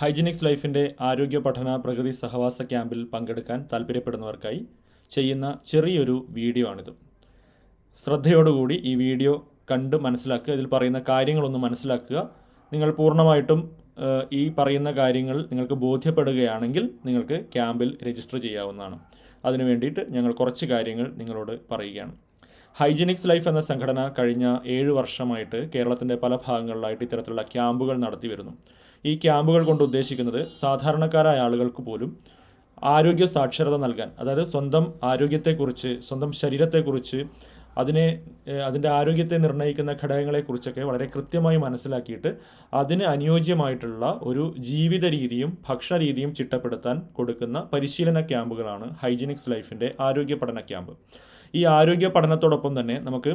ഹൈജിനിക്സ് ലൈഫിൻ്റെ ആരോഗ്യ പഠന പ്രകൃതി സഹവാസ ക്യാമ്പിൽ പങ്കെടുക്കാൻ താല്പര്യപ്പെടുന്നവർക്കായി ചെയ്യുന്ന ചെറിയൊരു വീഡിയോ ആണിത്. ശ്രദ്ധയോടുകൂടി ഈ വീഡിയോ കണ്ട് മനസ്സിലാക്കുക, ഇതിൽ പറയുന്ന കാര്യങ്ങളൊന്ന് മനസ്സിലാക്കുക. നിങ്ങൾ പൂർണ്ണമായിട്ടും ഈ പറയുന്ന കാര്യങ്ങൾ നിങ്ങൾക്ക് ബോധ്യപ്പെടുകയാണെങ്കിൽ നിങ്ങൾക്ക് ക്യാമ്പിൽ രജിസ്റ്റർ ചെയ്യാവുന്നതാണ്. അതിനു വേണ്ടിയിട്ട് ഞങ്ങൾ കുറച്ച് കാര്യങ്ങൾ നിങ്ങളോട് പറയുകയാണ്. ഹൈജിനിക്സ് ലൈഫ് എന്ന സംഘടന കഴിഞ്ഞ 7 വർഷമായിട്ട് കേരളത്തിൻ്റെ പല ഭാഗങ്ങളിലായിട്ട് ഇത്തരത്തിലുള്ള ക്യാമ്പുകൾ നടത്തി വരുന്നു. ഈ ക്യാമ്പുകൾ കൊണ്ട് ഉദ്ദേശിക്കുന്നത് സാധാരണക്കാരായ ആളുകൾക്ക് പോലും ആരോഗ്യ സാക്ഷരത നൽകാൻ, അതായത് സ്വന്തം ആരോഗ്യത്തെക്കുറിച്ച്, സ്വന്തം ശരീരത്തെക്കുറിച്ച്, അതിൻ്റെ ആരോഗ്യത്തെ നിർണ്ണയിക്കുന്ന ഘടകങ്ങളെക്കുറിച്ചൊക്കെ വളരെ കൃത്യമായി മനസ്സിലാക്കിയിട്ട് അതിന് അനുയോജ്യമായിട്ടുള്ള ഒരു ജീവിത രീതിയും ഭക്ഷണ രീതിയും ചിട്ടപ്പെടുത്താൻ കൊടുക്കുന്ന പരിശീലന ക്യാമ്പുകളാണ് ഹൈജിനിക്സ് ലൈഫിൻ്റെ ആരോഗ്യ പഠന ക്യാമ്പ്. ഈ ആരോഗ്യ പഠനത്തോടൊപ്പം തന്നെ നമുക്ക്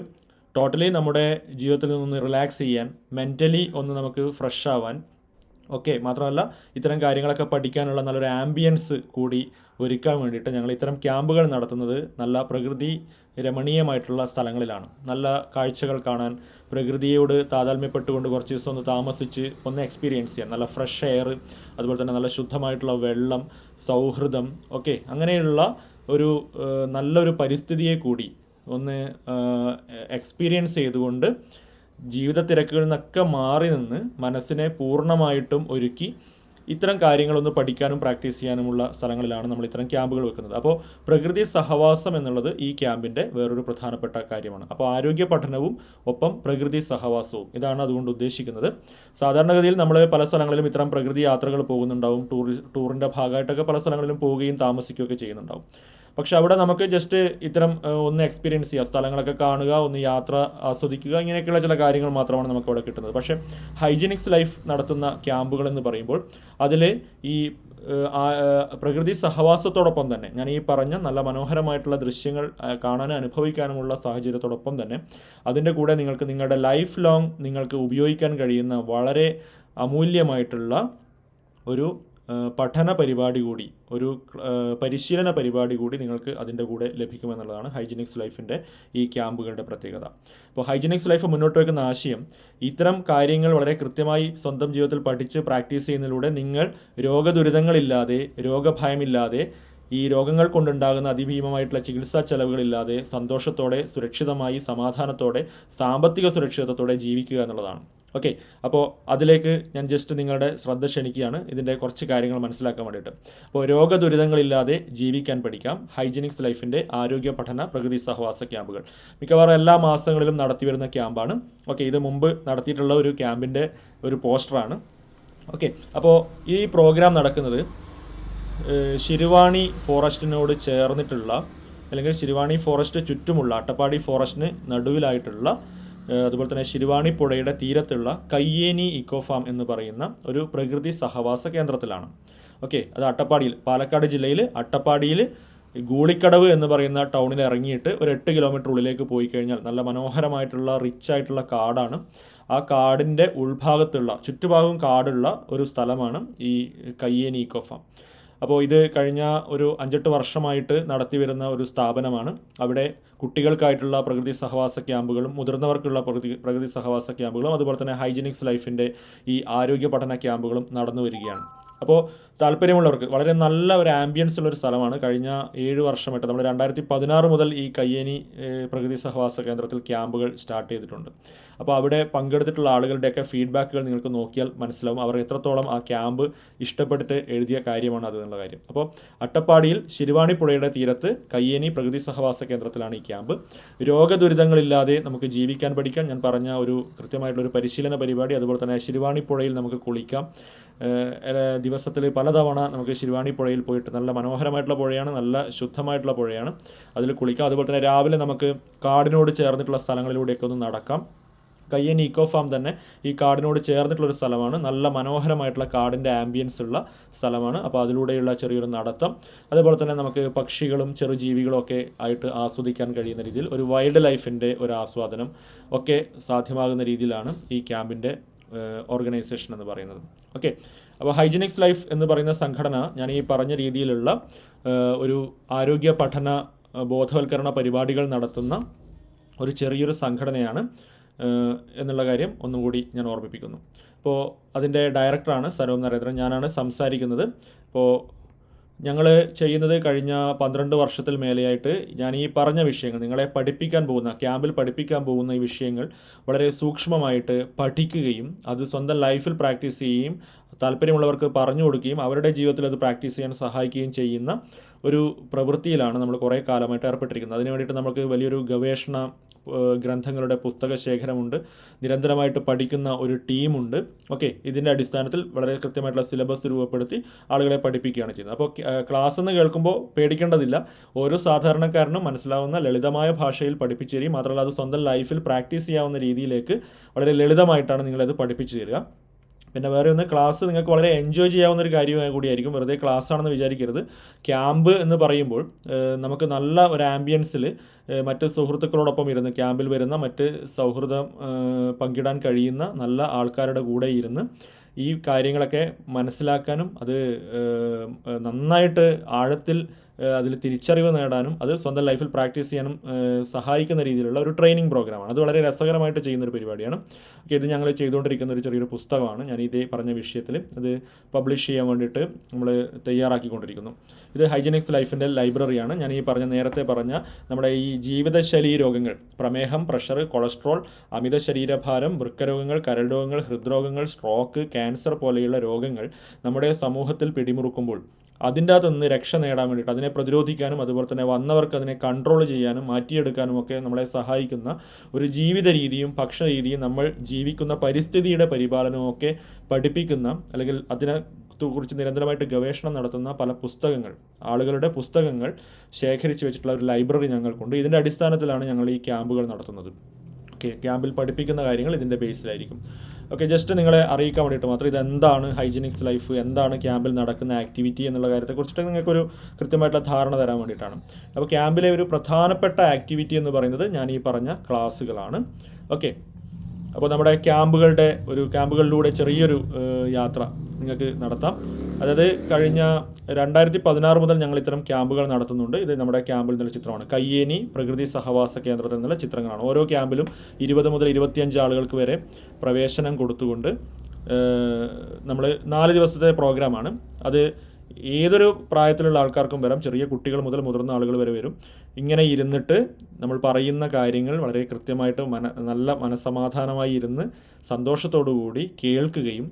ടോട്ടലി നമ്മുടെ ജീവിതത്തിൽ നിന്ന് റിലാക്സ് ചെയ്യാൻ, മെൻ്റലി ഒന്ന് നമുക്ക് ഫ്രഷ് ആവാൻ, മാത്രമല്ല ഇത്തരം കാര്യങ്ങളൊക്കെ പഠിക്കാനുള്ള നല്ലൊരു ആംബിയൻസ് കൂടി ഒരുക്കാൻ വേണ്ടിയിട്ട് ഞങ്ങൾ ഇത്തരം ക്യാമ്പുകൾ നടത്തുന്നത് നല്ല പ്രകൃതി രമണീയമായിട്ടുള്ള സ്ഥലങ്ങളിലാണ്. നല്ല കാഴ്ചകൾ കാണാൻ, പ്രകൃതിയോട് താതാത്മ്യപ്പെട്ടുകൊണ്ട് കുറച്ച് ദിവസം ഒന്ന് താമസിച്ച് ഒന്ന് എക്സ്പീരിയൻസ് ചെയ്യാൻ, നല്ല ഫ്രഷ് എയർ, അതുപോലെ തന്നെ നല്ല ശുദ്ധമായിട്ടുള്ള വെള്ളം, സൗഹൃദം, അങ്ങനെയുള്ള ഒരു നല്ലൊരു പരിസ്ഥിതിയെ കൂടി ഒന്ന് എക്സ്പീരിയൻസ് ചെയ്തുകൊണ്ട് ജീവിത തിരക്കുകളിൽ നിന്നൊക്കെ മാറി നിന്ന് മനസ്സിനെ പൂർണ്ണമായിട്ടും ഒരുക്കി ഇത്തരം കാര്യങ്ങളൊന്ന് പഠിക്കാനും പ്രാക്ടീസ് ചെയ്യാനുമുള്ള സ്ഥലങ്ങളിലാണ് നമ്മൾ ഇത്തരം ക്യാമ്പുകൾ വെക്കുന്നത്. അപ്പോൾ പ്രകൃതി സഹവാസം എന്നുള്ളത് ഈ ക്യാമ്പിൻ്റെ വേറൊരു പ്രധാനപ്പെട്ട കാര്യമാണ്. അപ്പോൾ ആരോഗ്യ പഠനവും ഒപ്പം പ്രകൃതി സഹവാസവും, ഇതാണ് അതുകൊണ്ട് ഉദ്ദേശിക്കുന്നത്. സാധാരണഗതിയിൽ നമ്മൾ പല സ്ഥലങ്ങളിലും ഇത്തരം പ്രകൃതി യാത്രകൾ പോകുന്നുണ്ടാവും, ടൂറിൻ്റെ ഭാഗമായിട്ടൊക്കെ പല സ്ഥലങ്ങളിലും പോവുകയും താമസിക്കുകയൊക്കെ ചെയ്യുന്നുണ്ടാവും. പക്ഷെ അവിടെ നമുക്ക് ജസ്റ്റ് ഇത്തരം ഒന്ന് എക്സ്പീരിയൻസ് ചെയ്യുക, സ്ഥലങ്ങളൊക്കെ കാണുക, ഒന്ന് യാത്ര ആസ്വദിക്കുക, ഇങ്ങനെയൊക്കെയുള്ള ചില കാര്യങ്ങൾ മാത്രമാണ് നമുക്ക് അവിടെ കിട്ടുന്നത്. പക്ഷേ ഹൈജിനിക്സ് ലൈഫ് നടത്തുന്ന ക്യാമ്പുകൾ എന്ന് പറയുമ്പോൾ അതിൽ ഈ പ്രകൃതി സഹവാസത്തോടൊപ്പം തന്നെ ഞാൻ ഈ പറഞ്ഞ നല്ല മനോഹരമായിട്ടുള്ള ദൃശ്യങ്ങൾ കാണാനും അനുഭവിക്കാനുമുള്ള സാഹചര്യത്തോടൊപ്പം തന്നെ അതിൻ്റെ കൂടെ നിങ്ങൾക്ക് നിങ്ങളുടെ ലൈഫ് ലോങ് നിങ്ങൾക്ക് ഉപയോഗിക്കാൻ കഴിയുന്ന വളരെ അമൂല്യമായിട്ടുള്ള ഒരു പഠന പരിപാടി കൂടി, ഒരു പരിശീലന പരിപാടി കൂടി നിങ്ങൾക്ക് അതിൻ്റെ കൂടെ ലഭിക്കുമെന്നുള്ളതാണ് ഹൈജിനിക്സ് ലൈഫിൻ്റെ ഈ ക്യാമ്പുകളുടെ പ്രത്യേകത. അപ്പോൾ ഹൈജിനിക്സ് ലൈഫ് മുന്നോട്ട് വയ്ക്കുന്ന ആശയം ഇത്തരം കാര്യങ്ങൾ വളരെ കൃത്യമായി സ്വന്തം ജീവിതത്തിൽ പഠിച്ച് പ്രാക്ടീസ് ചെയ്യുന്നതിലൂടെ നിങ്ങൾ രോഗദുരിതങ്ങളില്ലാതെ, രോഗഭയമില്ലാതെ, ഈ രോഗങ്ങൾ കൊണ്ടുണ്ടാകുന്ന അതിഭീമമായിട്ടുള്ള ചികിത്സാ ചെലവുകളില്ലാതെ സന്തോഷത്തോടെ, സുരക്ഷിതമായി, സമാധാനത്തോടെ, സാമ്പത്തിക സുരക്ഷിതത്വത്തോടെ ജീവിക്കുക എന്നുള്ളതാണ്. അപ്പോൾ അതിലേക്ക് ഞാൻ ജസ്റ്റ് നിങ്ങളുടെ ശ്രദ്ധ ക്ഷണിക്കുകയാണ്, ഇതിൻ്റെ കുറച്ച് കാര്യങ്ങൾ മനസ്സിലാക്കാൻ വേണ്ടിയിട്ട്. അപ്പോൾ രോഗദുരിതങ്ങളില്ലാതെ ജീവിക്കാൻ പഠിക്കാം, ഹൈജിനിക്സ് ലൈഫിൻ്റെ ആരോഗ്യ പഠന പ്രകൃതി സഹവാസ ക്യാമ്പുകൾ മിക്കവാറും എല്ലാ മാസങ്ങളിലും നടത്തി വരുന്ന ക്യാമ്പാണ്. ഇത് മുമ്പ് നടത്തിയിട്ടുള്ള ഒരു ക്യാമ്പിൻ്റെ ഒരു പോസ്റ്ററാണ്. അപ്പോൾ ഈ പ്രോഗ്രാം നടക്കുന്നത് ശിരുവാണി ഫോറസ്റ്റിനോട് ചേർന്നിട്ടുള്ള, അല്ലെങ്കിൽ ശിരുവാണി ഫോറസ്റ്റ് ചുറ്റുമുള്ള, അട്ടപ്പാടി ഫോറസ്റ്റിന് നടുവിലായിട്ടുള്ള, അതുപോലെ തന്നെ ശിരുവാണി പുഴയുടെ തീരത്തുള്ള കയ്യേനി ഇക്കോ ഫാം എന്ന് പറയുന്ന ഒരു പ്രകൃതി സഹവാസ കേന്ദ്രത്തിലാണ്. അത് അട്ടപ്പാടിയിൽ, പാലക്കാട് ജില്ലയിൽ അട്ടപ്പാടിയിൽ ഗൂളിക്കടവ് എന്ന് പറയുന്ന ടൗണിൽ ഇറങ്ങിയിട്ട് ഒരു 8 കിലോമീറ്റർ ഉള്ളിലേക്ക് പോയി കഴിഞ്ഞാൽ നല്ല മനോഹരമായിട്ടുള്ള റിച്ച് ആയിട്ടുള്ള കാടാണ്. ആ കാടിൻ്റെ ഉൾഭാഗത്തുള്ള, ചുറ്റുഭാഗവും കാടുള്ള ഒരു സ്ഥലമാണ് ഈ കയ്യേനി ഇക്കോ ഫാം. അപ്പോൾ ഇത് കഴിഞ്ഞ ഒരു 5-8 വർഷമായിട്ട് നടത്തി വരുന്ന ഒരു സ്ഥാപനമാണ്. അവിടെ കുട്ടികൾക്കായിട്ടുള്ള പ്രകൃതി സഹവാസ ക്യാമ്പുകളും മുതിർന്നവർക്കുള്ള പ്രകൃതി സഹവാസ ക്യാമ്പുകളും അതുപോലെ തന്നെ ഹൈജിനിക്സ് ലൈഫിൻ്റെ ഈ ആരോഗ്യ പഠന ക്യാമ്പുകളും നടന്നു വരികയാണ്. അപ്പോൾ താല്പര്യമുള്ളവർക്ക് വളരെ നല്ല ഒരു ആംബിയൻസ് ഉള്ളൊരു സ്ഥലമാണ്. കഴിഞ്ഞ 7 വർഷമായിട്ട് നമ്മൾ 2016 മുതൽ ഈ കയ്യേനി പ്രകൃതി സഹവാസ കേന്ദ്രത്തിൽ ക്യാമ്പുകൾ സ്റ്റാർട്ട് ചെയ്തിട്ടുണ്ട്. അപ്പോൾ അവിടെ പങ്കെടുത്തിട്ടുള്ള ആളുകളുടെയൊക്കെ ഫീഡ്ബാക്കുകൾ നിങ്ങൾക്ക് നോക്കിയാൽ മനസ്സിലാവും അവർ എത്രത്തോളം ആ ക്യാമ്പ് ഇഷ്ടപ്പെട്ടിട്ട് എഴുതിയ കാര്യമാണ് അതെന്നുള്ള കാര്യം. അപ്പോൾ അട്ടപ്പാടിയിൽ ശിരുവാണി പുഴയുടെ തീരത്ത് കയ്യേനി പ്രകൃതി സഹവാസ കേന്ദ്രത്തിലാണ് ഈ ക്യാമ്പ്. രോഗദുരിതങ്ങളില്ലാതെ നമുക്ക് ജീവിക്കാൻ പഠിക്കാൻ ഞാൻ പറഞ്ഞ ഒരു കൃത്യമായിട്ടുള്ളൊരു പരിശീലന പരിപാടി. അതുപോലെ തന്നെ ശിരുവാണി പുഴയിൽ നമുക്ക് കുളിക്കാം. ദിവസത്തിൽ പലതവണ നമുക്ക് ശിരുവാണി പുഴയിൽ പോയിട്ട്, നല്ല മനോഹരമായിട്ടുള്ള പുഴയാണ്, നല്ല ശുദ്ധമായിട്ടുള്ള പുഴയാണ്, അതിൽ കുളിക്കാം. അതുപോലെ തന്നെ രാവിലെ നമുക്ക് കാടിനോട് ചേർന്നിട്ടുള്ള സ്ഥലങ്ങളിലൂടെയൊക്കെ ഒന്ന് നടക്കാം. കയ്യേനി ഇക്കോ ഫാം തന്നെ ഈ കാടിനോട് ചേർന്നിട്ടുള്ളൊരു സ്ഥലമാണ്. നല്ല മനോഹരമായിട്ടുള്ള കാടിൻ്റെ ആംബിയൻസ് ഉള്ള സ്ഥലമാണ്. അപ്പോൾ അതിലൂടെയുള്ള ചെറിയൊരു നടത്തം, അതുപോലെ തന്നെ നമുക്ക് പക്ഷികളും ചെറുജീവികളും ഒക്കെ ആയിട്ട് ആസ്വദിക്കാൻ കഴിയുന്ന രീതിയിൽ ഒരു വൈൽഡ് ലൈഫിൻ്റെ ഒരു ആസ്വാദനം ഒക്കെ സാധ്യമാകുന്ന രീതിയിലാണ് ഈ ക്യാമ്പിൻ്റെ ഓർഗനൈസേഷൻ എന്ന് പറയുന്നത്. അപ്പോൾ ഹൈജിനിക്സ് ലൈഫ് എന്ന് പറയുന്ന സംഘടന ഞാൻ ഈ പറഞ്ഞ രീതിയിലുള്ള ഒരു ആരോഗ്യ പഠന ബോധവൽക്കരണ പരിപാടികൾ നടത്തുന്ന ഒരു ചെറിയൊരു സംഘടനയാണ്. എന്നുള്ള കാര്യം ഒന്നും കൂടി ഞാൻ ഓർമ്മിപ്പിക്കുന്നു. അപ്പോൾ അതിൻ്റെ ഡയറക്ടറാണ് സരോം നരേന്ദ്രൻ, ഞാനാണ് സംസാരിക്കുന്നത്. അപ്പോൾ ഞങ്ങൾ ചെയ്യുന്നത് കഴിഞ്ഞ 12 വർഷത്തിൽ മേലെയായിട്ട് ഞാൻ ഈ പറഞ്ഞ വിഷയങ്ങൾ, നിങ്ങളെ പഠിപ്പിക്കാൻ പോകുന്ന, ക്യാമ്പിൽ പഠിപ്പിക്കാൻ പോകുന്ന ഈ വിഷയങ്ങൾ വളരെ സൂക്ഷ്മമായിട്ട് പഠിക്കുകയും അത് സ്വന്തം ലൈഫിൽ പ്രാക്ടീസ് ചെയ്യുകയും താല്പര്യമുള്ളവർക്ക് പറഞ്ഞു കൊടുക്കുകയും അവരുടെ ജീവിതത്തിൽ അത് പ്രാക്ടീസ് ചെയ്യാൻ സഹായിക്കുകയും ചെയ്യുന്ന ഒരു പ്രവൃത്തിയിലാണ് നമ്മൾ കുറേ കാലമായിട്ട് ഏർപ്പെട്ടിരിക്കുന്നത്. അതിനു വേണ്ടിയിട്ട് നമുക്ക് വലിയൊരു ഗവേഷണ ഗ്രന്ഥങ്ങളുടെ പുസ്തക ശേഖരമുണ്ട്, നിരന്തരമായിട്ട് പഠിക്കുന്ന ഒരു ടീമുണ്ട്. ഓക്കെ, ഇതിൻ്റെ അടിസ്ഥാനത്തിൽ വളരെ കൃത്യമായിട്ടുള്ള സിലബസ് രൂപപ്പെടുത്തി ആളുകളെ പഠിപ്പിക്കുകയാണ് ചെയ്യുന്നത്. അപ്പോൾ ക്ലാസ് എന്ന് കേൾക്കുമ്പോൾ പേടിക്കേണ്ടതില്ല. ഓരോ സാധാരണക്കാരനും മനസ്സിലാവുന്ന ലളിതമായ ഭാഷയിൽ പഠിപ്പിച്ചു തരികയും മാത്രമല്ല അത് സ്വന്തം ലൈഫിൽ പ്രാക്ടീസ് ചെയ്യാവുന്ന രീതിയിലേക്ക് വളരെ ലളിതമായിട്ടാണ് നിങ്ങളത് പഠിപ്പിച്ചു തരിക. പിന്നെ വേറെ ഒന്ന്, ക്ലാസ് നിങ്ങൾക്ക് വളരെ എൻജോയ് ചെയ്യാവുന്ന ഒരു കാര്യം കൂടിയായിരിക്കും. വെറുതെ ക്ലാസ് ആണെന്ന് വിചാരിക്കരുത്. ക്യാമ്പ് എന്ന് പറയുമ്പോൾ നമുക്ക് നല്ല ഒരു ആംബിയൻസിൽ മറ്റ് സുഹൃത്തുക്കളോടൊപ്പം ഇരുന്ന്, ക്യാമ്പിൽ വരുന്ന മറ്റ് സൗഹൃദം പങ്കിടാൻ കഴിയുന്ന നല്ല ആൾക്കാരുടെ കൂടെ ഇരുന്ന് ഈ കാര്യങ്ങളൊക്കെ മനസ്സിലാക്കാനും അത് നന്നായിട്ട് ആഴത്തിൽ അതിൽ തിരിച്ചറിവ് നേടാനും അത് സ്വന്തം ലൈഫിൽ പ്രാക്ടീസ് ചെയ്യാനും സഹായിക്കുന്ന രീതിയിലുള്ള ഒരു ട്രെയിനിങ് പ്രോഗ്രാമാണ്. അത് വളരെ രസകരമായിട്ട് ചെയ്യുന്നൊരു പരിപാടിയാണ്. ഓക്കെ, ഇത് ഞങ്ങൾ ചെയ്തുകൊണ്ടിരിക്കുന്ന ഒരു ചെറിയൊരു പുസ്തകമാണ്. ഞാൻ ഇതേ പറഞ്ഞ വിഷയത്തിൽ അത് പബ്ലിഷ് ചെയ്യാൻ വേണ്ടിയിട്ട് നമ്മൾ തയ്യാറാക്കിക്കൊണ്ടിരിക്കുന്നു. ഇത് ഹൈജീനിക്സ് ലൈഫിൻ്റെ ലൈബ്രറിയാണ്. ഞാൻ ഈ നേരത്തെ പറഞ്ഞ നമ്മുടെ ഈ ജീവിതശൈലി രോഗങ്ങൾ, പ്രമേഹം, പ്രഷർ, കൊളസ്ട്രോൾ, അമിത ശരീരഭാരം, വൃക്കരോഗങ്ങൾ, കരൾ രോഗങ്ങൾ, ഹൃദ്രോഗങ്ങൾ, സ്ട്രോക്ക്, ക്യാൻസർ പോലെയുള്ള രോഗങ്ങൾ നമ്മുടെ സമൂഹത്തിൽ പിടിമുറുക്കുമ്പോൾ അതിൻ്റെ അകത്തുനിന്ന് രക്ഷ നേടാൻ വേണ്ടിയിട്ട്, അതിനെ പ്രതിരോധിക്കാനും അതുപോലെ തന്നെ വന്നവർക്ക് അതിനെ കൺട്രോൾ ചെയ്യാനും മാറ്റിയെടുക്കാനും ഒക്കെ നമ്മളെ സഹായിക്കുന്ന ഒരു ജീവിത രീതിയും ഭക്ഷണ രീതിയും നമ്മൾ ജീവിക്കുന്ന പരിസ്ഥിതിയുടെ പരിപാലനവും ഒക്കെ പഠിപ്പിക്കുന്ന, അല്ലെങ്കിൽ അതിനെ കുറിച്ച് നിരന്തരമായിട്ട് ഗവേഷണം നടത്തുന്ന പല പുസ്തകങ്ങൾ, ആളുകളുടെ പുസ്തകങ്ങൾ ശേഖരിച്ച് വെച്ചിട്ടുള്ള ഒരു ലൈബ്രറി ഞങ്ങൾക്കുണ്ട്. ഇതിൻ്റെ അടിസ്ഥാനത്തിലാണ് ഞങ്ങൾ ഈ ക്യാമ്പുകൾ നടത്തുന്നത്. ഓക്കെ, ക്യാമ്പിൽ പഠിപ്പിക്കുന്ന കാര്യങ്ങൾ ഇതിൻ്റെ ബേസിലായിരിക്കും. ഓക്കെ, ജസ്റ്റ് നിങ്ങളെ അറിയിക്കാൻ വേണ്ടിയിട്ട് മാത്രം ഇതെന്താണ് ഹൈജീനിക്സ് ലൈഫ്, എന്താണ് ക്യാമ്പിൽ നടക്കുന്ന ആക്ടിവിറ്റി എന്നുള്ള കാര്യത്തെക്കുറിച്ചിട്ട് നിങ്ങൾക്കൊരു കൃത്യമായിട്ടുള്ള ധാരണ തരാൻ വേണ്ടിയിട്ടാണ്. അപ്പോൾ ക്യാമ്പിലെ ഒരു പ്രധാനപ്പെട്ട ആക്ടിവിറ്റി എന്ന് പറയുന്നത് ഞാൻ ഈ പറഞ്ഞ ക്ലാസ്സുകളാണ്. ഓക്കെ, അപ്പോൾ നമ്മുടെ ക്യാമ്പുകളിലൂടെ ചെറിയൊരു യാത്ര നിങ്ങൾക്ക് നടത്താം. അതായത് കഴിഞ്ഞ 2016 മുതൽ ഞങ്ങൾ ഇത്തരം ക്യാമ്പുകൾ നടത്തുന്നുണ്ട്. ഇത് നമ്മുടെ ക്യാമ്പിൽ നിന്നുള്ള ചിത്രമാണ്. കയ്യേനി പ്രകൃതി സഹവാസ കേന്ദ്രത്തിൽ നിന്നുള്ള ചിത്രങ്ങളാണ്. ഓരോ ക്യാമ്പിലും 20 മുതൽ 25 ആളുകൾക്ക് വരെ പ്രവേശനം കൊടുത്തുകൊണ്ട് നമ്മൾ 4 ദിവസത്തെ പ്രോഗ്രാമാണ്. അത് ഏതൊരു പ്രായത്തിലുള്ള ആൾക്കാർക്കും വരാം. ചെറിയ കുട്ടികൾ മുതൽ മുതിർന്ന ആളുകൾ വരെ വരും. ഇങ്ങനെ ഇരുന്നിട്ട് നമ്മൾ പറയുന്ന കാര്യങ്ങൾ വളരെ കൃത്യമായിട്ട് നല്ല മനസ്സമാധാനമായി ഇരുന്ന് സന്തോഷത്തോടു കൂടി കേൾക്കുകയും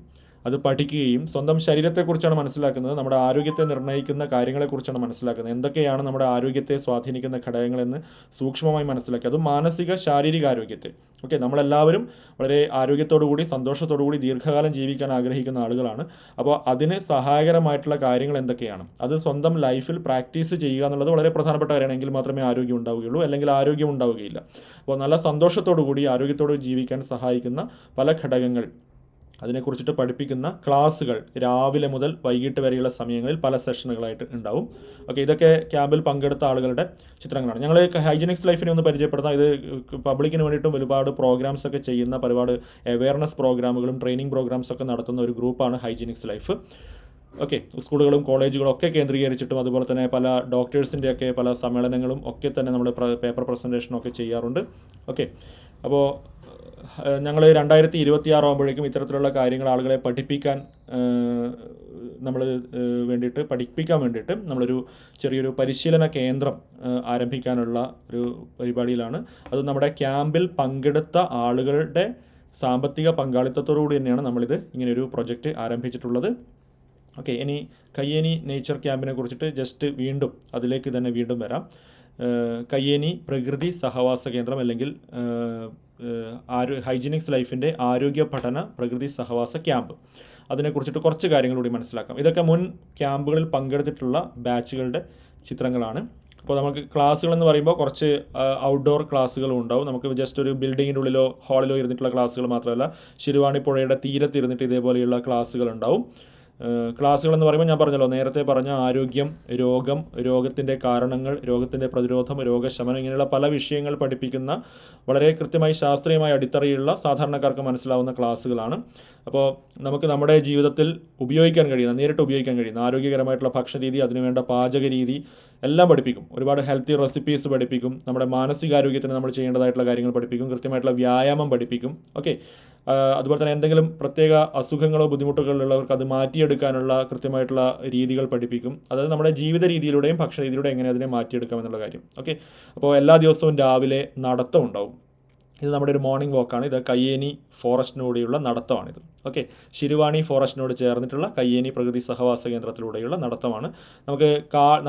അത് പഠിക്കുകയും സ്വന്തം ശരീരത്തെക്കുറിച്ചാണ് മനസ്സിലാക്കുന്നത്, നമ്മുടെ ആരോഗ്യത്തെ നിർണ്ണയിക്കുന്ന കാര്യങ്ങളെക്കുറിച്ചാണ് മനസ്സിലാക്കുന്നത്, എന്തൊക്കെയാണ് നമ്മുടെ ആരോഗ്യത്തെ സ്വാധീനിക്കുന്ന ഘടകങ്ങളെന്ന് സൂക്ഷ്മമായി മനസ്സിലാക്കി, അതും മാനസിക ശാരീരിക ആരോഗ്യത്തെ. ഓക്കെ, നമ്മളെല്ലാവരും വളരെ ആരോഗ്യത്തോടു കൂടി സന്തോഷത്തോടു കൂടി ദീർഘകാലം ജീവിക്കാൻ ആഗ്രഹിക്കുന്ന ആളുകളാണ്. അപ്പോൾ അതിന് സഹായകരമായിട്ടുള്ള കാര്യങ്ങൾ എന്തൊക്കെയാണ്, അത് സ്വന്തം ലൈഫിൽ പ്രാക്ടീസ് ചെയ്യുക എന്നുള്ളത് വളരെ പ്രധാനപ്പെട്ട കാര്യമാണ്. എങ്കിൽ മാത്രമേ ആരോഗ്യം ഉണ്ടാവുകയുള്ളൂ, അല്ലെങ്കിൽ ആരോഗ്യം ഉണ്ടാവുകയില്ല. അപ്പോൾ നല്ല സന്തോഷത്തോടു കൂടി ആരോഗ്യത്തോട് ജീവിക്കാൻ സഹായിക്കുന്ന പല ഘടകങ്ങൾ അതിനെക്കുറിച്ചിട്ട് പഠിപ്പിക്കുന്ന ക്ലാസ്സുകൾ രാവിലെ മുതൽ വൈകിട്ട് വരെയുള്ള സമയങ്ങളിൽ പല സെഷനുകളായിട്ട് ഉണ്ടാവും. ഓക്കെ, ഇതൊക്കെ ക്യാമ്പിൽ പങ്കെടുത്ത ആളുകളുടെ ചിത്രങ്ങളാണ്. ഞങ്ങൾ ഹൈജീനിക്സ് ലൈഫിനെ ഒന്ന് പരിചയപ്പെടുത്താം. ഇത് പബ്ലിക്കിന് വേണ്ടിയിട്ടും ഒരുപാട് പ്രോഗ്രാംസ് ഒക്കെ ചെയ്യുന്ന, ഒരുപാട് അവയർനെസ് പ്രോഗ്രാമുകളും ട്രെയിനിങ് പ്രോഗ്രാംസൊക്കെ നടത്തുന്ന ഒരു ഗ്രൂപ്പാണ് ഹൈജീനിക്സ് ലൈഫ്. ഓക്കെ, സ്കൂളുകളും കോളേജുകളും ഒക്കെ കേന്ദ്രീകരിച്ചിട്ടും അതുപോലെ തന്നെ പല ഡോക്ടേഴ്സിൻ്റെയൊക്കെ പല സമ്മേളനങ്ങളും ഒക്കെ തന്നെ നമ്മൾ പേപ്പർ പ്രസൻറ്റേഷനൊക്കെ ചെയ്യാറുണ്ട്. ഓക്കെ, അപ്പോൾ ഞങ്ങൾ 2026 ആകുമ്പോഴേക്കും ഇത്തരത്തിലുള്ള കാര്യങ്ങൾ ആളുകളെ പഠിപ്പിക്കാൻ വേണ്ടിയിട്ട് നമ്മളൊരു ചെറിയൊരു പരിശീലന കേന്ദ്രം ആരംഭിക്കാനുള്ള ഒരു പരിപാടിയിലാണ്. അത് നമ്മുടെ ക്യാമ്പിൽ പങ്കെടുത്ത ആളുകളുടെ സാമ്പത്തിക പങ്കാളിത്തത്തോടു കൂടി തന്നെയാണ് നമ്മളിത് ഇങ്ങനെയൊരു പ്രൊജക്റ്റ് ആരംഭിച്ചിട്ടുള്ളത്. ഓക്കെ, ഇനി കയ്യേനി നേച്ചർ ക്യാമ്പിനെ കുറിച്ചിട്ട് ജസ്റ്റ് അതിലേക്ക് തന്നെ വീണ്ടും വരാം. കയ്യേനി പ്രകൃതി സഹവാസ കേന്ദ്രം, അല്ലെങ്കിൽ ഹൈജീനിക്സ് ലൈഫിൻ്റെ ആരോഗ്യ പഠന പ്രകൃതി സഹവാസ ക്യാമ്പ്, അതിനെക്കുറിച്ചിട്ട് കുറച്ച് കാര്യങ്ങൾ കൂടി മനസ്സിലാക്കാം. ഇതൊക്കെ മുൻ ക്യാമ്പുകളിൽ പങ്കെടുത്തിട്ടുള്ള ബാച്ചുകളുടെ ചിത്രങ്ങളാണ്. അപ്പോൾ നമുക്ക് ക്ലാസ്സുകളെന്ന് പറയുമ്പോൾ കുറച്ച് ഔട്ട്ഡോർ ക്ലാസ്സുകളും ഉണ്ടാവും. നമുക്ക് ജസ്റ്റ് ഒരു ബിൽഡിങ്ങിൻ്റെ ഉള്ളിലോ ഹാളിലോ ഇരുന്നിട്ടുള്ള ക്ലാസ്സുകൾ മാത്രമല്ല, ശിരുവാണി പുഴയുടെ തീരത്തിരുന്നിട്ട് ഇതേപോലെയുള്ള ക്ലാസ്സുകൾ ഉണ്ടാവും. ക്ലാസ്സുകളെന്ന് പറയുമ്പോൾ ഞാൻ പറഞ്ഞല്ലോ, നേരത്തെ പറഞ്ഞ ആരോഗ്യം, രോഗത്തിൻ്റെ കാരണങ്ങൾ, രോഗത്തിൻ്റെ പ്രതിരോധം, രോഗശമനം, ഇങ്ങനെയുള്ള പല വിഷയങ്ങൾ പഠിപ്പിക്കുന്ന വളരെ കൃത്യമായി ശാസ്ത്രീയമായ അടിത്തറയുള്ള സാധാരണക്കാർക്ക് മനസ്സിലാവുന്ന ക്ലാസ്സുകളാണ്. അപ്പോൾ നമുക്ക് നമ്മുടെ ജീവിതത്തിൽ നേരിട്ട് ഉപയോഗിക്കാൻ കഴിയുന്ന ആരോഗ്യകരമായിട്ടുള്ള ഭക്ഷണ രീതി, അതിനുവേണ്ട പാചക രീതി, എല്ലാം പഠിപ്പിക്കും. ഒരുപാട് ഹെൽത്തി റെസിപ്പീസ് പഠിപ്പിക്കും. നമ്മുടെ മാനസികാരോഗ്യത്തിന് നമ്മൾ ചെയ്യേണ്ടതായിട്ടുള്ള കാര്യങ്ങൾ പഠിപ്പിക്കും. കൃത്യമായിട്ടുള്ള വ്യായാമം പഠിപ്പിക്കും. ഓക്കെ, അതുപോലെ തന്നെ എന്തെങ്കിലും പ്രത്യേക അസുഖങ്ങളോ ബുദ്ധിമുട്ടുകളോ ഉള്ളവർക്ക് അത് മാറ്റിയെടുക്കാനുള്ള കൃത്യമായിട്ടുള്ള രീതികൾ പഠിപ്പിക്കും. അതായത് നമ്മുടെ ജീവിത രീതിയിലൂടെയും ഭക്ഷണ രീതിയിലൂടെയും എങ്ങനെ അതിനെ മാറ്റിയെടുക്കാം എന്നുള്ള കാര്യം. ഓക്കെ, അപ്പോൾ എല്ലാ ദിവസവും രാവിലെ നടത്തം ഉണ്ടാവും. ഇത് നമ്മുടെ ഒരു മോർണിംഗ് വാക്കാണ്. ഇത് കയ്യേനി ഫോറസ്റ്റിനോടെയുള്ള നടത്തമാണിത്. ഓക്കെ, ശിരുവാണി ഫോറസ്റ്റിനോട് ചേർന്നിട്ടുള്ള കയ്യേനി പ്രകൃതി സഹവാസ കേന്ദ്രത്തിലൂടെയുള്ള നടത്തമാണ്. നമുക്ക്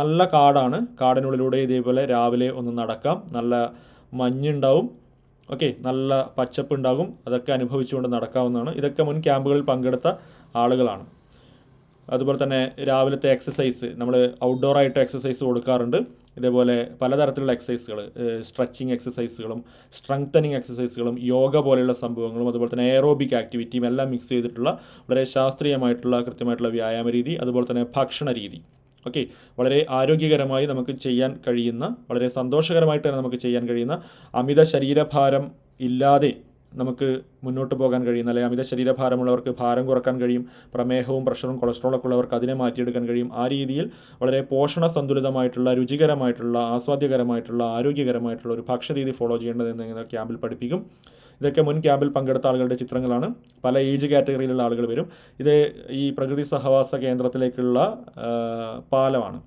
നല്ല കാടാണ്. കാടിനുള്ളിലൂടെ ഇതേപോലെ രാവിലെ ഒന്ന് നടക്കാം. നല്ല മഞ്ഞുണ്ടാവും. ഓക്കെ, നല്ല പച്ചപ്പ് ഉണ്ടാകും. അതൊക്കെ അനുഭവിച്ചുകൊണ്ട് നടക്കാവുന്നതാണ്. ഇതൊക്കെ മുൻ ക്യാമ്പുകളിൽ പങ്കെടുത്ത ആളുകളാണ്. അതുപോലെ തന്നെ രാവിലത്തെ എക്സസൈസ് നമ്മൾ ഔട്ട്ഡോറായിട്ട് എക്സസൈസ് കൊടുക്കാറുണ്ട്. ഇതേപോലെ പലതരത്തിലുള്ള എക്സസൈസുകൾ, സ്ട്രെച്ചിങ് എക്സസൈസുകളും സ്ട്രെങ്തനിങ് എക്സസൈസുകളും യോഗ പോലെയുള്ള സംഭവങ്ങളും അതുപോലെ തന്നെ എയറോബിക് ആക്ടിവിറ്റിയും എല്ലാം മിക്സ് ചെയ്തിട്ടുള്ള വളരെ ശാസ്ത്രീയമായിട്ടുള്ള കൃത്യമായിട്ടുള്ള വ്യായാമ രീതി, അതുപോലെ തന്നെ ഭക്ഷണ രീതി. ഓക്കെ, വളരെ ആരോഗ്യകരമായി നമുക്ക് ചെയ്യാൻ കഴിയുന്ന, വളരെ സന്തോഷകരമായിട്ട് തന്നെ നമുക്ക് ചെയ്യാൻ കഴിയുന്ന, അമിത ശരീരഭാരം ഇല്ലാതെ നമുക്ക് മുന്നോട്ട് പോകാൻ കഴിയുന്ന, അല്ലെങ്കിൽ അമിത ശരീരഭാരമുള്ളവർക്ക് ഭാരം കുറക്കാൻ കഴിയും, പ്രമേഹവും പ്രഷറും കൊളസ്ട്രോളൊക്കെ ഉള്ളവർക്ക് അതിനെ മാറ്റിയെടുക്കാൻ കഴിയും. ആ രീതിയിൽ വളരെ പോഷണ സന്തുലിതമായിട്ടുള്ള, രുചികരമായിട്ടുള്ള, ആസ്വാദ്യകരമായിട്ടുള്ള, ആരോഗ്യകരമായിട്ടുള്ള ഒരു ഭക്ഷണരീതി ഫോളോ ചെയ്യേണ്ടതെന്ന് ക്യാമ്പിൽ പഠിപ്പിക്കും. ഇതൊക്കെ മുൻ ക്യാമ്പിൽ പങ്കെടുത്ത ആളുകളുടെ ചിത്രങ്ങളാണ്. പല ഏജ് കാറ്റഗറിയിലുള്ള ആളുകൾ വരും. ഇത് ഈ പ്രകൃതി സഹവാസ കേന്ദ്രത്തിലേക്കുള്ള പാലമാണ്.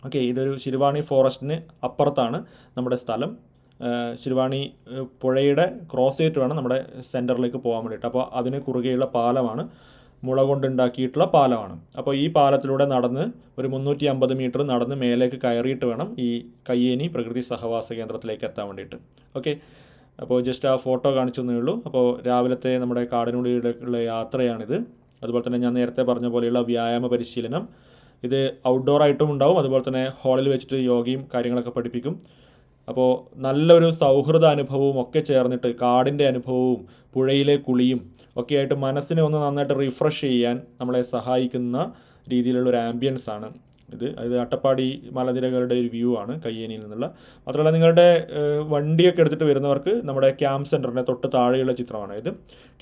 ഓക്കെ, ഇതൊരു ശിരുവാണി ഫോറസ്റ്റിന് അപ്പുറത്താണ് നമ്മുടെ സ്ഥലം. ശിരുവാണി പുഴയുടെ ക്രോസ് ചെയ്തിട്ട് വേണം നമ്മുടെ സെൻറ്ററിലേക്ക് പോകാൻ വേണ്ടിയിട്ട്. അപ്പോൾ അതിന് കുറുകെയുള്ള പാലമാണ്, മുള കൊണ്ടുണ്ടാക്കിയിട്ടുള്ള പാലമാണ്. അപ്പോൾ ഈ പാലത്തിലൂടെ നടന്ന് ഒരു 350 മീറ്റർ നടന്ന് മേലേക്ക് കയറിയിട്ട് വേണം ഈ കയ്യേനി പ്രകൃതി സഹവാസ കേന്ദ്രത്തിലേക്ക് എത്താൻ വേണ്ടിയിട്ട്. ഓക്കെ, അപ്പോൾ ജസ്റ്റ് ആ ഫോട്ടോ കാണിച്ചു തന്നേ ഉള്ളൂ. അപ്പോൾ രാവിലത്തെ നമ്മുടെ കാടിനുള്ളിലുള്ള യാത്രയാണിത്. അതുപോലെ തന്നെ ഞാൻ നേരത്തെ പറഞ്ഞ പോലെയുള്ള വ്യായാമ പരിശീലനം, ഇത് ഔട്ട്ഡോറായിട്ടും ഉണ്ടാവും. അതുപോലെ തന്നെ ഹാളിൽ വെച്ചിട്ട് യോഗയും കാര്യങ്ങളൊക്കെ പഠിപ്പിക്കും. അപ്പോൾ നല്ലൊരു സൗഹൃദ അനുഭവവും ഒക്കെ ചേർന്നിട്ട്, കാടിൻ്റെ അനുഭവവും പുഴയിലെ കുളിയും ഒക്കെ ആയിട്ട് മനസ്സിനെ ഒന്ന് നന്നായിട്ട് റിഫ്രഷ് ചെയ്യാൻ നമ്മളെ സഹായിക്കുന്ന രീതിയിലുള്ളൊരു ആംബിയൻസ് ആണ് ഇത്. അട്ടപ്പാടി മലനിരകളുടെ ഒരു വ്യൂ ആണ് കയ്യേനിയിൽ നിന്നുള്ള. മാത്രമല്ല നിങ്ങളുടെ വണ്ടിയൊക്കെ എടുത്തിട്ട് വരുന്നവർക്ക് നമ്മുടെ ക്യാമ്പ് സെൻറ്ററിൻ്റെ തൊട്ട് താഴെയുള്ള ചിത്രമാണ് ഇത്.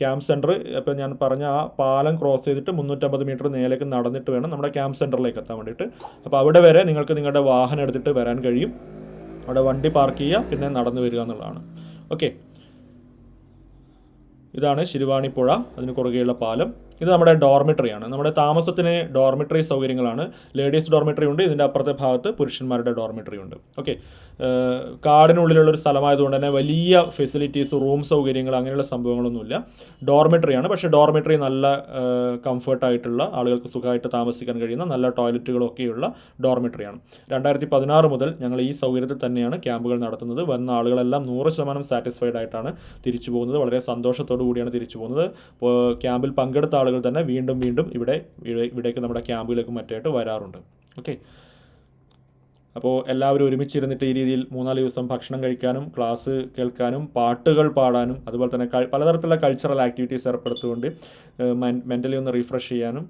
ക്യാമ്പ് സെൻറ്റർ, അപ്പോൾ ഞാൻ പറഞ്ഞ ആ പാലം ക്രോസ് ചെയ്തിട്ട് 350 മീറ്റർ നേലേക്ക് നടന്നിട്ട് വേണം നമ്മുടെ ക്യാമ്പ് സെൻറ്ററിലേക്ക് എത്താൻ വേണ്ടിയിട്ട്. അപ്പോൾ അവിടെ വരെ നിങ്ങൾക്ക് നിങ്ങളുടെ വാഹനം എടുത്തിട്ട് വരാൻ കഴിയും. അവിടെ വണ്ടി പാർക്ക് ചെയ്യുക, പിന്നെ നടന്നു വരിക എന്നുള്ളതാണ്. ഓക്കെ, ഇതാണ് ശിരുവാണി പുഴ, അതിന് കുറുകെയുള്ള പാലം. ഇത് നമ്മുടെ ഡോർമിറ്ററിയാണ്. നമ്മുടെ താമസത്തിന് ഡോർമിറ്ററി സൗകര്യങ്ങളാണ്. ലേഡീസ് ഡോർമിറ്ററി ഉണ്ട്, ഇതിൻ്റെ അപ്പുറത്തെ ഭാഗത്ത് പുരുഷന്മാരുടെ ഡോർമിറ്ററി ഉണ്ട്. ഓക്കെ, കാടിനുള്ളിലുള്ളൊരു സ്ഥലമായതുകൊണ്ട് തന്നെ വലിയ ഫെസിലിറ്റീസ്, റൂം സൗകര്യങ്ങൾ അങ്ങനെയുള്ള സംഭവങ്ങളൊന്നുമില്ല. ഡോർമിറ്ററിയാണ്. പക്ഷേ ഡോർമിറ്ററി നല്ല കംഫർട്ടായിട്ടുള്ള, ആളുകൾക്ക് സുഖമായിട്ട് താമസിക്കാൻ കഴിയുന്ന നല്ല ടോയ്ലറ്റുകളൊക്കെയുള്ള ഡോർമിറ്ററിയാണ്. 2016 മുതൽ ഞങ്ങൾ ഈ സൗകര്യത്തിൽ തന്നെയാണ് ക്യാമ്പുകൾ നടത്തുന്നത്. വന്ന ആളുകളെല്ലാം 100% സാറ്റിസ്ഫൈഡ് ആയിട്ടാണ് തിരിച്ചു പോകുന്നത്. വളരെ സന്തോഷത്തോടു കൂടിയാണ് തിരിച്ചു പോകുന്നത്. ക്യാമ്പിൽ പങ്കെടുത്ത ആളുകൾ തന്നെ വീണ്ടും വീണ്ടും ഇവിടേക്ക് നമ്മുടെ ക്യാമ്പുകളിലേക്ക് മറ്റായിട്ട് വരാറുണ്ട്. ഓക്കെ, അപ്പോൾ എല്ലാവരും ഒരുമിച്ചിരുന്നിട്ട് ഈ രീതിയിൽ 3-4 ദിവസം ഭക്ഷണം കഴിക്കാനും ക്ലാസ് കേൾക്കാനും പാട്ടുകൾ പാടാനും അതുപോലെ തന്നെ പലതരത്തിലുള്ള കൾച്ചറൽ ആക്ടിവിറ്റീസ് ഏർപ്പെടുത്തുകൊണ്ട് മെൻ്റലി ഒന്ന് റീഫ്രഷ് ചെയ്യാനും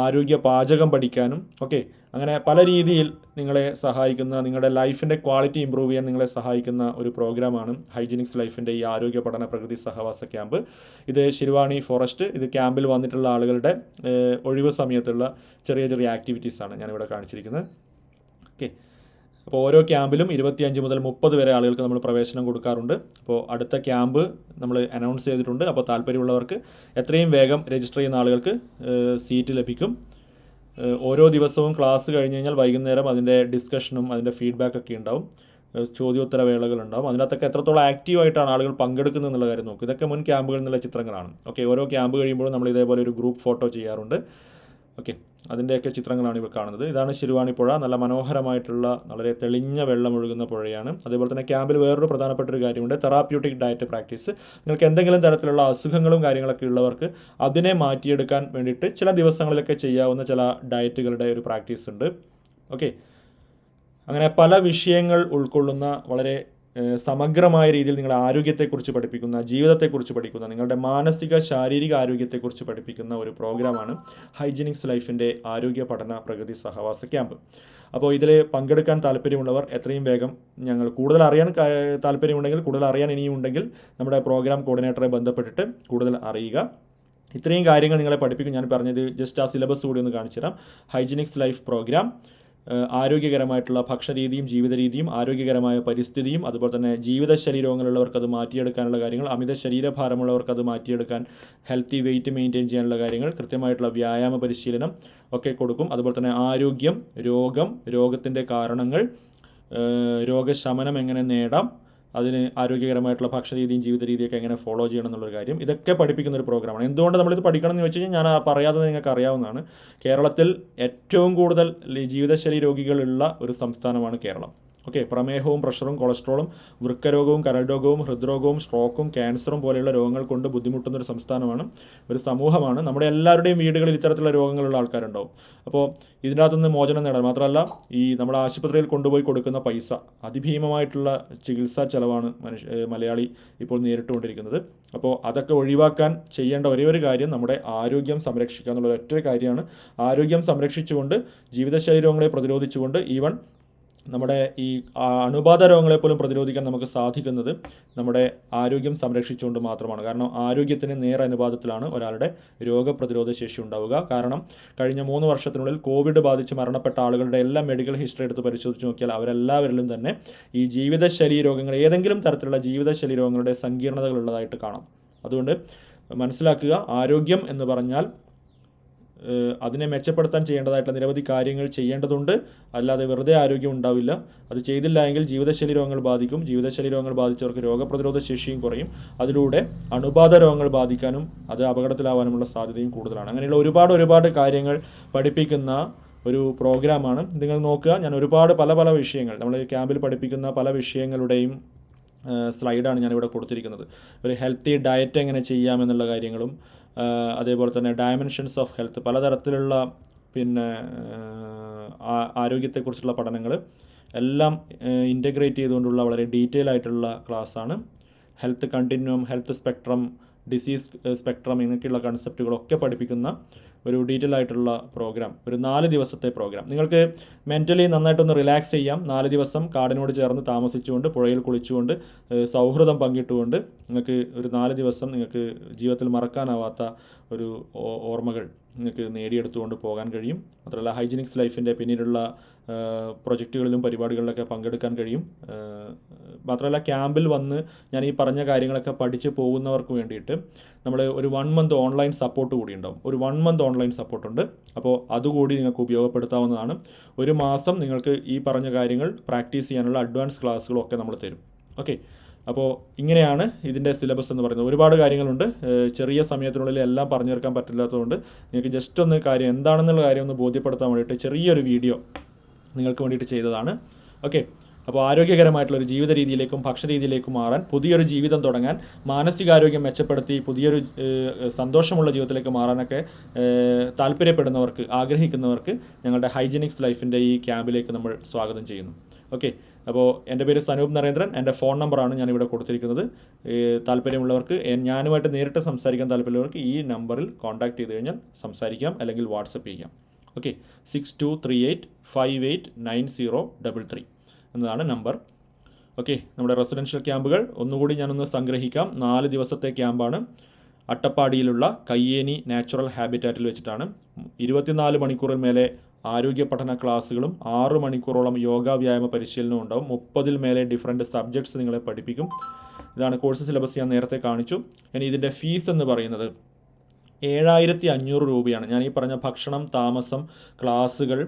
ആരോഗ്യ പാചകം പഠിക്കാനും ഒക്കെ അങ്ങനെ പല രീതിയിൽ നിങ്ങളെ സഹായിക്കുന്ന, നിങ്ങളുടെ ലൈഫിൻ്റെ ക്വാളിറ്റി ഇമ്പ്രൂവ് ചെയ്യാൻ നിങ്ങളെ സഹായിക്കുന്ന ഒരു പ്രോഗ്രാമാണ് ഹൈജീനിക്സ് ലൈഫിൻ്റെ ഈ ആരോഗ്യ പഠന പ്രകൃതി സഹവാസ ക്യാമ്പ്. ഇത് ശിരുവാണി ഫോറസ്റ്റ്, ഇത് ക്യാമ്പിൽ വന്നിട്ടുള്ള ആളുകളുടെ ഒഴിവ് സമയത്തുള്ള ചെറിയ ചെറിയ ആക്ടിവിറ്റീസാണ് ഞാനിവിടെ കാണിച്ചിരിക്കുന്നത്. ഓക്കെ, അപ്പോൾ ഓരോ ക്യാമ്പിലും 25 മുതൽ 30 വരെ ആളുകൾക്ക് നമ്മൾ പ്രവേശനം കൊടുക്കാറുണ്ട്. അപ്പോൾ അടുത്ത ക്യാമ്പ് നമ്മൾ അനൗൺസ് ചെയ്തിട്ടുണ്ട്. അപ്പോൾ താല്പര്യമുള്ളവർക്ക് എത്രയും വേഗം രജിസ്റ്റർ ചെയ്യുന്ന ആളുകൾക്ക് സീറ്റ് ലഭിക്കും. ഓരോ ദിവസവും ക്ലാസ് കഴിഞ്ഞ് കഴിഞ്ഞാൽ വൈകുന്നേരം അതിൻ്റെ ഡിസ്കഷനും അതിൻ്റെ ഫീഡ്ബാക്കൊക്കെ ഉണ്ടാവും. ചോദ്യോത്തര വേളകളുണ്ടാവും. അതിനകത്തൊക്കെ എത്രത്തോളം ആക്റ്റീവായിട്ടാണ് ആളുകൾ പങ്കെടുക്കുന്നത് എന്നുള്ള കാര്യം നോക്കും. ഇതൊക്കെ മുൻ ക്യാമ്പുകളിൽ നിന്നുള്ള ചിത്രങ്ങളാണ്. ഓക്കെ, ഓരോ ക്യാമ്പ് കഴിയുമ്പോഴും നമ്മൾ ഇതേപോലെ ഒരു ഗ്രൂപ്പ് ഫോട്ടോ ചെയ്യാറുണ്ട്. ഓക്കെ, അതിൻ്റെയൊക്കെ ചിത്രങ്ങളാണ് ഇവ കാണുന്നത്. ഇതാണ് ശിരുവാണി പുഴ. നല്ല മനോഹരമായിട്ടുള്ള വളരെ തെളിഞ്ഞ വെള്ളമൊഴുകുന്ന പുഴയാണ്. അതേപോലെ തന്നെ ക്യാമ്പിൽ വേറൊരു പ്രധാനപ്പെട്ട ഒരു കാര്യമുണ്ട്, തെറാപ്യൂട്ടിക് ഡയറ്റ് പ്രാക്ടീസ്. നിങ്ങൾക്ക് എന്തെങ്കിലും തരത്തിലുള്ള അസുഖങ്ങളും കാര്യങ്ങളൊക്കെ ഉള്ളവർക്ക് അതിനെ മാറ്റിയെടുക്കാൻ വേണ്ടിയിട്ട് ചില ദിവസങ്ങളിലൊക്കെ ചെയ്യാവുന്ന ചില ഡയറ്റുകളുടെ ഒരു പ്രാക്ടീസ് ഉണ്ട്. ഓക്കെ, അങ്ങനെ പല വിഷയങ്ങൾ ഉൾക്കൊള്ളുന്ന വളരെ സമഗ്രമായ രീതിയിൽ നിങ്ങളുടെ ആരോഗ്യത്തെക്കുറിച്ച് പഠിപ്പിക്കുന്ന, ജീവിതത്തെക്കുറിച്ച് പഠിക്കുന്ന, നിങ്ങളുടെ മാനസിക ശാരീരിക ആരോഗ്യത്തെക്കുറിച്ച് പഠിപ്പിക്കുന്ന ഒരു പ്രോഗ്രാമാണ് ഹൈജീനിക്സ് ലൈഫിൻ്റെ ആരോഗ്യ പഠന പ്രഗതി സഹവാസ ക്യാമ്പ്. അപ്പോൾ ഇതിൽ പങ്കെടുക്കാൻ താല്പര്യമുള്ളവർ എത്രയും വേഗം, ഞങ്ങൾ കൂടുതൽ അറിയാൻ താല്പര്യമുണ്ടെങ്കിൽ, കൂടുതൽ അറിയാൻ ഇനിയും ഉണ്ടെങ്കിൽ നമ്മുടെ പ്രോഗ്രാം കോർഡിനേറ്ററെ ബന്ധപ്പെട്ടിട്ട് കൂടുതൽ അറിയുക. ഇത്രയും കാര്യങ്ങൾ നിങ്ങളെ പഠിപ്പിക്കും. ഞാൻ പറഞ്ഞത് ജസ്റ്റ് ആ സിലബസ് കൂടി ഒന്ന് കാണിച്ചു തരാം. ഹൈജീനിക്സ് ലൈഫ് പ്രോഗ്രാം ആരോഗ്യകരമായിട്ടുള്ള ഭക്ഷണരീതിയും ജീവിത രീതിയും ആരോഗ്യകരമായ പരിസ്ഥിതിയും അതുപോലെ തന്നെ ജീവിതശൈലി രോഗങ്ങളുള്ളവർക്ക് അത് മാറ്റിയെടുക്കാനുള്ള കാര്യങ്ങൾ, അമിത ശരീരഭാരമുള്ളവർക്ക് അത് മാറ്റിയെടുക്കാൻ ഹെൽത്തി വെയിറ്റ് മെയിൻറ്റെയിൻ ചെയ്യാനുള്ള കാര്യങ്ങൾ, കൃത്യമായിട്ടുള്ള വ്യായാമ പരിശീലനം ഒക്കെ കൊടുക്കും. അതുപോലെ തന്നെ ആരോഗ്യം, രോഗത്തിൻ്റെ കാരണങ്ങൾ, രോഗശമനം എങ്ങനെ നേടാം, അതിന് ആരോഗ്യകരമായിട്ടുള്ള ഭക്ഷണരീതിയും ജീവിത രീതിയൊക്കെ എങ്ങനെ ഫോളോ ചെയ്യണം എന്നുള്ളൊരു കാര്യം, ഇതൊക്കെ പഠിപ്പിക്കുന്ന ഒരു പ്രോഗ്രാമാണ്. എന്തുകൊണ്ട് നമ്മളിത് പഠിക്കണം എന്ന് ചോദിച്ചു കഴിഞ്ഞാൽ ഞാൻ പറയാതെ നിങ്ങൾക്ക് അറിയാവുന്നതാണ്. കേരളത്തിൽ ഏറ്റവും കൂടുതൽ ജീവിതശൈലി രോഗികളുള്ള ഒരു സംസ്ഥാനമാണ് കേരളം. ഓക്കെ, പ്രമേഹവും പ്രഷറും കൊളസ്ട്രോളും വൃക്കരോഗവും കരൾ രോഗവും ഹൃദ്രോഗവും സ്ട്രോക്കും ക്യാൻസറും പോലെയുള്ള രോഗങ്ങൾ കൊണ്ട് ബുദ്ധിമുട്ടുന്ന ഒരു സംസ്ഥാനമാണ്, ഒരു സമൂഹമാണ്. നമ്മുടെ എല്ലാവരുടെയും വീടുകളിൽ ഇത്തരത്തിലുള്ള രോഗങ്ങളുള്ള ആൾക്കാരുണ്ടാവും. അപ്പോൾ ഇതിനകത്തുനിന്ന് മോചനം നേടാൻ മാത്രമല്ല, നമ്മുടെ ആശുപത്രിയിൽ കൊണ്ടുപോയി കൊടുക്കുന്ന പൈസ, അതിഭീമമായിട്ടുള്ള ചികിത്സാ ചെലവാണ് മലയാളി ഇപ്പോൾ നേരിട്ടുകൊണ്ടിരിക്കുന്നത്. അപ്പോൾ അതൊക്കെ ഒഴിവാക്കാൻ ചെയ്യേണ്ട ഒരേ ഒരു കാര്യം നമ്മുടെ ആരോഗ്യം സംരക്ഷിക്കുക എന്നുള്ള ഒറ്റ കാര്യമാണ്. ആരോഗ്യം സംരക്ഷിച്ചുകൊണ്ട് ജീവിതശൈലി രോഗങ്ങളെ പ്രതിരോധിച്ചുകൊണ്ട് ഈവൻ നമ്മുടെ ഈ അണുബാധ രോഗങ്ങളെപ്പോലും പ്രതിരോധിക്കാൻ നമുക്ക് സാധിക്കുന്നത് നമ്മുടെ ആരോഗ്യം സംരക്ഷിച്ചുകൊണ്ട് മാത്രമാണ്. കാരണം ആരോഗ്യത്തിന് നേരനുപാതത്തിലാണ് ഒരാളുടെ രോഗപ്രതിരോധ ശേഷി ഉണ്ടാവുക. കാരണം കഴിഞ്ഞ 3 വർഷത്തിനുള്ളിൽ കോവിഡ് ബാധിച്ച് മരണപ്പെട്ട ആളുകളുടെ എല്ലാം മെഡിക്കൽ ഹിസ്റ്ററി എടുത്ത് പരിശോധിച്ച് നോക്കിയാൽ അവരെല്ലാവരിലും തന്നെ ഈ ജീവിതശൈലി രോഗങ്ങൾ, ഏതെങ്കിലും തരത്തിലുള്ള ജീവിതശൈലി രോഗങ്ങളുടെ സങ്കീർണതകളുള്ളതായിട്ട് കാണാം. അതുകൊണ്ട് മനസ്സിലാക്കുക, ആരോഗ്യം എന്ന് പറഞ്ഞാൽ അതിനെ മെച്ചപ്പെടുത്താൻ ചെയ്യേണ്ടതായിട്ടുള്ള നിരവധി കാര്യങ്ങൾ ചെയ്യേണ്ടതുണ്ട്. അല്ലാതെ വെറുതെ ആരോഗ്യം ഉണ്ടാവില്ല. അത് ചെയ്തില്ല എങ്കിൽ ജീവിതശൈലി രോഗങ്ങൾ ബാധിക്കും. ജീവിതശൈലി രോഗങ്ങൾ ബാധിച്ചവർക്ക് രോഗപ്രതിരോധ ശേഷിയും കുറയും. അതിലൂടെ അണുബാധ രോഗങ്ങൾ ബാധിക്കാനും അത് അപകടത്തിലാവാനുമുള്ള സാധ്യതയും കൂടുതലാണ്. അങ്ങനെയുള്ള ഒരുപാട് കാര്യങ്ങൾ പഠിപ്പിക്കുന്ന ഒരു പ്രോഗ്രാമാണ്. നിങ്ങൾ നോക്കുക, ഞാൻ പല വിഷയങ്ങൾ, നമ്മൾ ക്യാമ്പിൽ പഠിപ്പിക്കുന്ന പല വിഷയങ്ങളുടെയും സ്ലൈഡാണ് ഞാനിവിടെ കൊടുത്തിരിക്കുന്നത്. ഒരു ഹെൽത്തി ഡയറ്റ് എങ്ങനെ ചെയ്യാമെന്നുള്ള കാര്യങ്ങളും അതേപോലെ തന്നെ ഡയമെൻഷൻസ് ഓഫ് ഹെൽത്ത്, പലതരത്തിലുള്ള ആരോഗ്യത്തെക്കുറിച്ചുള്ള പഠനങ്ങൾ എല്ലാം ഇൻ്റഗ്രേറ്റ് ചെയ്തുകൊണ്ടുള്ള വളരെ ഡീറ്റെയിൽ ആയിട്ടുള്ള ക്ലാസ്സാണ്. Health continuum, health spectrum, disease spectrum എന്നൊക്കെയുള്ള കൺസെപ്റ്റുകളൊക്കെ പഠിപ്പിക്കുന്ന ഒരു ഡീറ്റെയിൽ ആയിട്ടുള്ള പ്രോഗ്രാം, ഒരു 4 ദിവസത്തെ പ്രോഗ്രാം. നിങ്ങൾക്ക് മെൻ്റലി നന്നായിട്ടൊന്ന് റിലാക്സ് ചെയ്യാം. 4 ദിവസം കാടിനോട് ചേർന്ന് താമസിച്ചുകൊണ്ട്, പുഴയിൽ കുളിച്ചുകൊണ്ട്, സൗഹൃദം പങ്കിട്ടുകൊണ്ട് നിങ്ങൾക്ക് ഒരു 4 ദിവസം നിങ്ങൾക്ക് ജീവിതത്തിൽ മറക്കാനാവാത്ത ഒരു ഓർമ്മകൾ നിങ്ങൾക്ക് നേടിയെടുത്തുകൊണ്ട് പോകാൻ കഴിയും. മാത്രമല്ല ഹൈജീനിക്സ് ലൈഫിൻ്റെ പിന്നീടുള്ള പ്രൊജക്റ്റുകളിലും പരിപാടികളിലൊക്കെ പങ്കെടുക്കാൻ കഴിയും. മാത്രമല്ല ക്യാമ്പിൽ വന്ന് ഞാൻ ഈ പറഞ്ഞ കാര്യങ്ങളൊക്കെ പഠിച്ച് പോകുന്നവർക്ക് വേണ്ടിയിട്ട് നമ്മൾ ഒരു 1 മന്ത് ഓൺലൈൻ സപ്പോർട്ട് കൂടി ഉണ്ടാവും. ഒരു 1 മന്ത് ഓൺലൈൻ സപ്പോർട്ടുണ്ട്. അപ്പോൾ അതുകൂടി നിങ്ങൾക്ക് ഉപയോഗപ്പെടുത്താവുന്നതാണ്. ഒരു മാസം നിങ്ങൾക്ക് ഈ പറഞ്ഞ കാര്യങ്ങൾ പ്രാക്ടീസ് ചെയ്യാനുള്ള അഡ്വാൻസ് ക്ലാസ്സുകളൊക്കെ നമ്മൾ തരും. ഓക്കെ, അപ്പോൾ ഇങ്ങനെയാണ് ഇതിൻ്റെ സിലബസ് എന്ന് പറയുന്നത്. ഒരുപാട് കാര്യങ്ങളുണ്ട്. ചെറിയ സമയത്തിനുള്ളിൽ എല്ലാം പറഞ്ഞു തീർക്കാൻ പറ്റില്ലാത്തതുകൊണ്ട് നിങ്ങൾക്ക് ജസ്റ്റ് ഒന്ന് കാര്യം എന്താണെന്നുള്ള കാര്യം ഒന്ന് ബോധ്യപ്പെടുത്താൻ വേണ്ടിയിട്ട് ചെറിയൊരു വീഡിയോ നിങ്ങൾക്ക് വേണ്ടിയിട്ട് ചെയ്തതാണ്. ഓക്കെ, അപ്പോൾ ആരോഗ്യകരമായിട്ടുള്ളൊരു ജീവിത രീതിയിലേക്കും ഭക്ഷണരീതിയിലേക്കും മാറാൻ, പുതിയൊരു ജീവിതം തുടങ്ങാൻ, മാനസികാരോഗ്യം മെച്ചപ്പെടുത്തി പുതിയൊരു സന്തോഷമുള്ള ജീവിതത്തിലേക്ക് മാറാനൊക്കെ താല്പര്യപ്പെടുന്നവർക്ക്, ആഗ്രഹിക്കുന്നവർക്ക് ഞങ്ങളുടെ ഹൈജീനിക്സ് ലൈഫിൻ്റെ ഈ ക്യാമ്പിലേക്ക് നമ്മൾ സ്വാഗതം ചെയ്യുന്നു. ഓക്കെ, അപ്പോൾ എൻ്റെ പേര് സനൂപ് നരേന്ദ്രൻ. എൻ്റെ ഫോൺ നമ്പറാണ് ഞാനിവിടെ കൊടുത്തിരിക്കുന്നത്. താല്പര്യമുള്ളവർക്ക്, ഞാനുമായിട്ട് നേരിട്ട് സംസാരിക്കാൻ താല്പര്യമുള്ളവർക്ക് ഈ നമ്പറിൽ കോൺടാക്ട് ചെയ്ത് കഴിഞ്ഞാൽ സംസാരിക്കാം, അല്ലെങ്കിൽ വാട്സപ്പ് ചെയ്യാം. ഓക്കെ, 6238589033 എന്നതാണ് നമ്പർ. ഓക്കെ, നമ്മുടെ റെസിഡൻഷ്യൽ ക്യാമ്പുകൾ ഒന്നുകൂടി ഞാനൊന്ന് സംഗ്രഹിക്കാം. 4 ദിവസത്തെ ക്യാമ്പാണ്. അട്ടപ്പാടിയിലുള്ള കയ്യേനി നാച്ചുറൽ ഹാബിറ്റാറ്റിൽ വെച്ചിട്ടാണ്. 24 മണിക്കൂറിൽ മേലെ ആരോഗ്യ പഠന ക്ലാസ്സുകളും 6 മണിക്കൂറോളം യോഗ വ്യായാമ പരിശീലനവും ഉണ്ടാവും. 30-ൽ മേലെ ഡിഫറൻറ്റ് സബ്ജക്ട്സ് നിങ്ങളെ പഠിപ്പിക്കും. ഇതാണ് കോഴ്സ് സിലബസ് ഞാൻ നേരത്തെ കാണിച്ചു. ഇനി ഇതിൻ്റെ ഫീസ് എന്ന് പറയുന്നത് 7500 രൂപയാണ്. ഞാൻ ഈ പറഞ്ഞ ഭക്ഷണം, താമസം, ക്ലാസ്സുകൾ,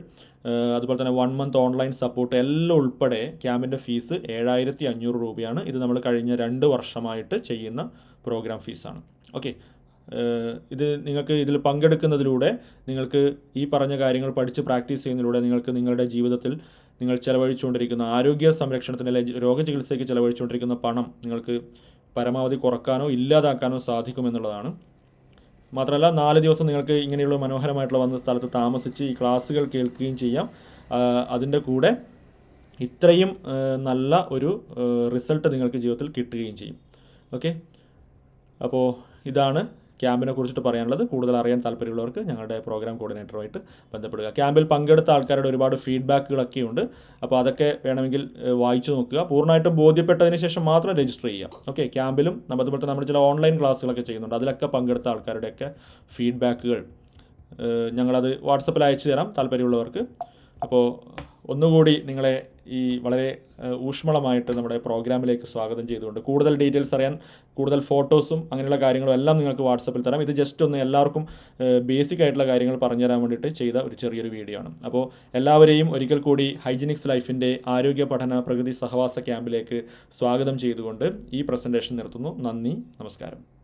അതുപോലെ തന്നെ 1 മന്ത് ഓൺലൈൻ സപ്പോർട്ട് എല്ലാം ഉൾപ്പെടെ ക്യാമ്പിൻ്റെ ഫീസ് 7500 രൂപയാണ്. ഇത് നമ്മൾ കഴിഞ്ഞ 2 വർഷമായിട്ട് ചെയ്യുന്ന പ്രോഗ്രാം ഫീസാണ്. ഓക്കെ, ഇത് നിങ്ങൾക്ക് ഇതിൽ പങ്കെടുക്കുന്നതിലൂടെ നിങ്ങൾക്ക് ഈ പറഞ്ഞ കാര്യങ്ങൾ പഠിച്ച് പ്രാക്ടീസ് ചെയ്യുന്നതിലൂടെ നിങ്ങൾക്ക് നിങ്ങളുടെ ജീവിതത്തിൽ നിങ്ങൾ ചെലവഴിച്ചുകൊണ്ടിരിക്കുന്ന ആരോഗ്യ സംരക്ഷണത്തിന്, അല്ലെങ്കിൽ രോഗചികിത്സയ്ക്ക് ചെലവഴിച്ചുകൊണ്ടിരിക്കുന്ന പണം നിങ്ങൾക്ക് പരമാവധി കുറക്കാനോ ഇല്ലാതാക്കാനോ സാധിക്കുമെന്നുള്ളതാണ്. മാത്രമല്ല 4 ദിവസം നിങ്ങൾക്ക് ഇങ്ങനെയുള്ള മനോഹരമായിട്ടുള്ള വന്ന സ്ഥലത്ത് താമസിച്ച് ഈ ക്ലാസ്സുകൾ കേൾക്കുകയും ചെയ്യാം. അതിൻ്റെ കൂടെ ഇത്രയും നല്ല ഒരു റിസൾട്ട് നിങ്ങൾക്ക് ജീവിതത്തിൽ കിട്ടുകയും ചെയ്യും. ഓക്കെ, അപ്പോൾ ഇതാണ് ക്യാമ്പിനെ കുറിച്ചിട്ട് പറയാനുള്ളത്. കൂടുതൽ അറിയാൻ താല്പര്യമുള്ളവർക്ക് ഞങ്ങളുടെ പ്രോഗ്രാം കോർഡിനേറ്ററുമായിട്ട് ബന്ധപ്പെടുക. ക്യാമ്പിൽ പങ്കെടുത്ത ആൾക്കാരുടെ ഒരുപാട് ഫീഡ്ബാക്കുകളൊക്കെ ഉണ്ട്. അപ്പോൾ അതൊക്കെ വേണമെങ്കിൽ വായിച്ചു നോക്കുക. പൂർണ്ണമായിട്ടും ബോധ്യപ്പെട്ടതിന് ശേഷം മാത്രം രജിസ്റ്റർ ചെയ്യുക. ഓക്കെ, ക്യാമ്പിലും അതുപോലെ തന്നെ നമ്മൾ ചില ഓൺലൈൻ ക്ലാസ്സുകളൊക്കെ ചെയ്യുന്നുണ്ട്. അതിലൊക്കെ പങ്കെടുത്ത ആൾക്കാരുടെയൊക്കെ ഫീഡ്ബാക്കുകൾ ഞങ്ങളത് വാട്സപ്പിൽ അയച്ചു തരാം താല്പര്യമുള്ളവർക്ക്. അപ്പോൾ ഒന്നുകൂടി നിങ്ങളെ ഈ വളരെ ഊഷ്മളമായിട്ട് നമ്മുടെ പ്രോഗ്രാമിലേക്ക് സ്വാഗതം ചെയ്തുകൊണ്ട് കൂടുതൽ ഡീറ്റെയിൽസ് അറിയാൻ കൂടുതൽ ഫോട്ടോസും അങ്ങനെയുള്ള കാര്യങ്ങളും എല്ലാം നിങ്ങൾക്ക് വാട്സപ്പിൽ തരാം. ഇത് ജസ്റ്റ് ഒന്ന് എല്ലാവർക്കും ബേസിക് ആയിട്ടുള്ള കാര്യങ്ങൾ പറഞ്ഞുതരാൻ വേണ്ടിയിട്ട് ചെയ്ത ഒരു ചെറിയൊരു വീഡിയോ ആണ്. അപ്പോൾ എല്ലാവരെയും ഒരിക്കൽ കൂടി ഹൈജിനിക്സ് ലൈഫിൻ്റെ ആരോഗ്യ പഠന പ്രകൃതി സഹവാസ ക്യാമ്പിലേക്ക് സ്വാഗതം ചെയ്തുകൊണ്ട് ഈ പ്രസൻറ്റേഷൻ നിർത്തുന്നു. നന്ദി, നമസ്കാരം.